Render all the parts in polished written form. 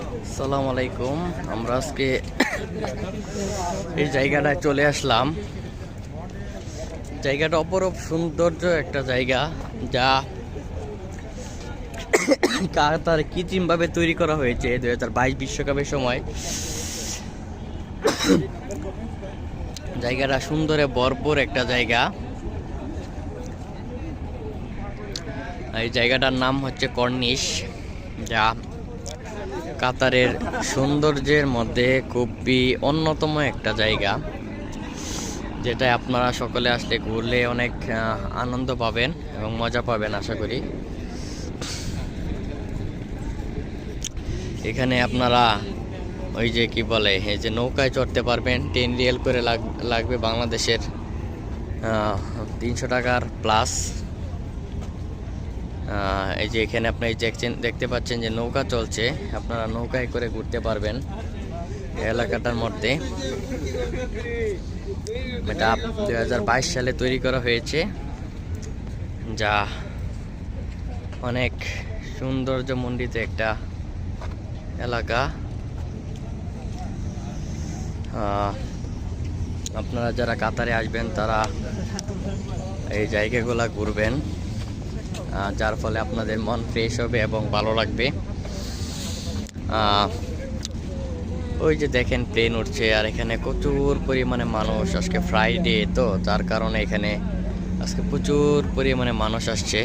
আসসালামু আলাইকুম। আমরা আজকে এই জায়গাটায় চলে আসলাম। জায়গাটা অপরূপ সৌন্দর্য একটা জায়গা, যা কাতার কৃত্রিমভাবে তৈরি করা হয়েছে 2022 বিশ্বকাপের সময়। জায়গাটা সুন্দরে ভরপুর একটা জায়গা। এই জায়গাটার নাম হচ্ছে কর্নিশ, যা কাতারের সৌন্দর্যের মধ্যে খুবই অন্যতম একটা জায়গা, যেটা আপনারা সকলে আসলে ঘুরলে অনেক আনন্দ পাবেন এবং মজা পাবেন আশা করি। এখানে আপনারা ওই যে কি বলে, এই যে নৌকায় চড়তে পারবেন। 10 রিয়াল করে লাগবে বাংলাদেশের 300 টাকার প্লাস। এই যে এখানে আপনি দেখতে পাচ্ছেন যে নৌকা চলছে, আপনারা নৌকায় করে ঘুরতে পারবেন এলাকাটার মধ্যে। এটা 2022 সালে তৈরি করা হয়েছে, যা অনেক সৌন্দর্যমণ্ডিত একটা এলাকা। আপনারা যারা কাতারে আসবেন তারা এই জায়গাগুলো ঘুরবেন, যার ফলে আপনাদের মন ফ্রেশ হবে এবং ভালো লাগবে। ওই যে দেখেন প্লেন উঠছে, আর এখানে প্রচুর পরিমাণে মানুষ। আজকে ফ্রাইডে তো, যার কারণে এখানে আজকে প্রচুর পরিমাণে মানুষ আসছে।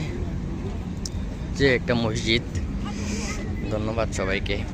যে একটা মসজিদ। ধন্যবাদ সবাইকে।